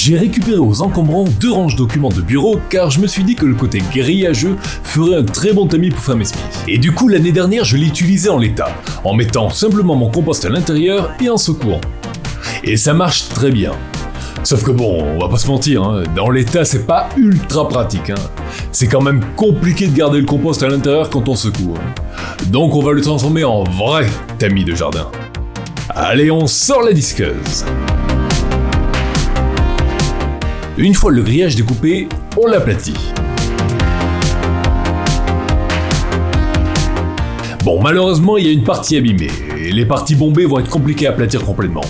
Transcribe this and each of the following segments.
J'ai récupéré aux encombrants 2 ranges documents de bureau car je me suis dit que le côté grillageux ferait un très bon tamis pour faire mes semis. Et du coup l'année dernière je l'ai utilisé en l'état, en mettant simplement mon compost à l'intérieur et en secouant. Et ça marche très bien. Sauf que bon, on va pas se mentir, hein, dans l'état c'est pas ultra pratique. C'est quand même compliqué de garder le compost à l'intérieur quand on secoue. Donc on va le transformer en vrai tamis de jardin. Allez, on sort la disqueuse. Une fois le grillage découpé, on l'aplatit. Bon, malheureusement, il y a une partie abîmée, et les parties bombées vont être compliquées à aplatir complètement.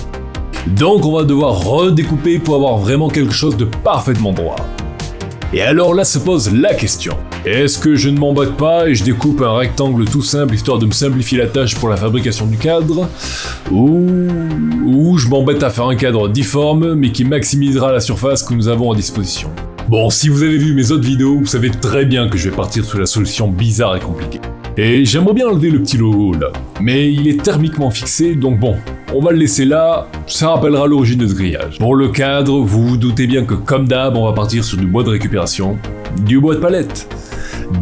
Donc on va devoir redécouper pour avoir vraiment quelque chose de parfaitement droit. Et alors là se pose la question. Est-ce que je ne m'embête pas et je découpe un rectangle tout simple histoire de me simplifier la tâche pour la fabrication du cadre, ou je m'embête à faire un cadre difforme mais qui maximisera la surface que nous avons à disposition. Bon, si vous avez vu mes autres vidéos, vous savez très bien que je vais partir sur la solution bizarre et compliquée. Et j'aimerais bien enlever le petit logo là, mais il est thermiquement fixé, donc bon, on va le laisser là, ça rappellera l'origine de ce grillage. Pour le cadre, vous vous doutez bien que comme d'hab, on va partir sur du bois de récupération, du bois de palette.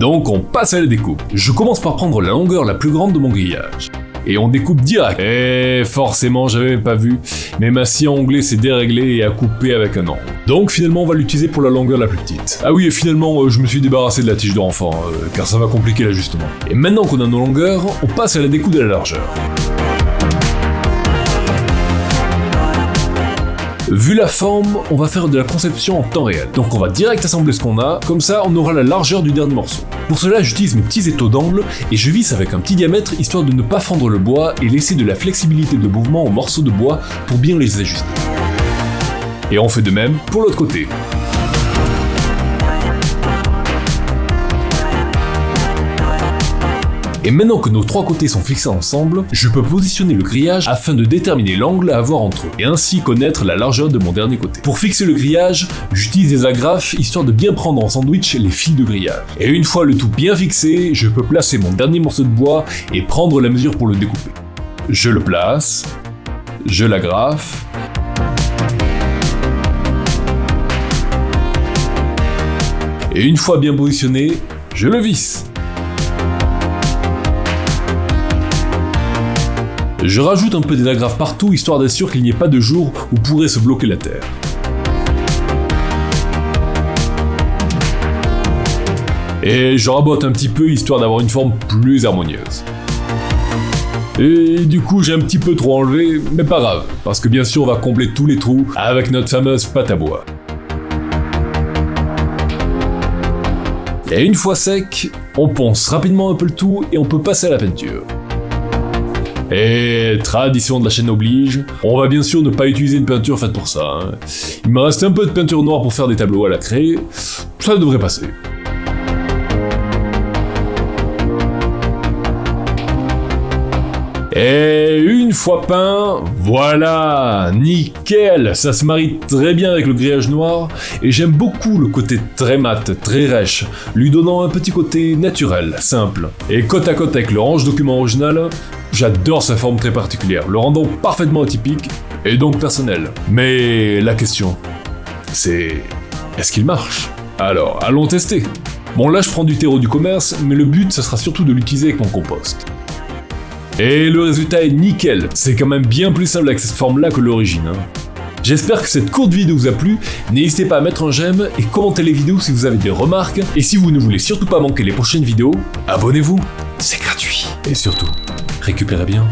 Donc on passe à la découpe. Je commence par prendre la longueur la plus grande de mon grillage. Et on découpe direct. Et forcément, j'avais même pas vu, mais ma scie à onglet s'est déréglée et a coupé avec un angle. Donc finalement, on va l'utiliser pour la longueur la plus petite. Ah oui, et finalement, je me suis débarrassé de la tige de renfort, car ça va compliquer l'ajustement. Et maintenant qu'on a nos longueurs, on passe à la découpe de la largeur. Vu la forme, on va faire de la conception en temps réel. Donc on va direct assembler ce qu'on a, comme ça on aura la largeur du dernier morceau. Pour cela j'utilise mes petits étaux d'angle et je visse avec un petit diamètre histoire de ne pas fendre le bois et laisser de la flexibilité de mouvement aux morceaux de bois pour bien les ajuster. Et on fait de même pour l'autre côté. Et maintenant que nos 3 côtés sont fixés ensemble, je peux positionner le grillage afin de déterminer l'angle à avoir entre eux, et ainsi connaître la largeur de mon dernier côté. Pour fixer le grillage, j'utilise des agrafes histoire de bien prendre en sandwich les fils de grillage. Et une fois le tout bien fixé, je peux placer mon dernier morceau de bois et prendre la mesure pour le découper. Je le place, je l'agrafe, et une fois bien positionné, je le visse. Je rajoute un peu des agrafes partout histoire d'assurer qu'il n'y ait pas de jour où pourrait se bloquer la terre. Et je rabote un petit peu histoire d'avoir une forme plus harmonieuse. Et du coup j'ai un petit peu trop enlevé, mais pas grave, parce que bien sûr on va combler tous les trous avec notre fameuse pâte à bois. Et une fois sec, on ponce rapidement un peu le tout et on peut passer à la peinture. Et tradition de la chaîne oblige, on va bien sûr ne pas utiliser une peinture faite pour ça. Il me reste un peu de peinture noire pour faire des tableaux à la craie, ça devrait passer. Et une fois peint, voilà, nickel, ça se marie très bien avec le grillage noir, et j'aime beaucoup le côté très mat, très rêche, lui donnant un petit côté naturel, simple. Et côte à côte avec le range document original, j'adore sa forme très particulière, le rendant parfaitement atypique, et donc personnel. Mais la question, c'est... est-ce qu'il marche? Alors, allons tester. Bon là je prends du terreau du commerce, mais le but ça sera surtout de l'utiliser avec mon compost. Et le résultat est nickel, c'est quand même bien plus simple avec cette forme-là que l'origine. J'espère que cette courte vidéo vous a plu, n'hésitez pas à mettre un j'aime et commenter les vidéos si vous avez des remarques, et si vous ne voulez surtout pas manquer les prochaines vidéos, abonnez-vous, c'est gratuit. Et surtout, récupérez bien.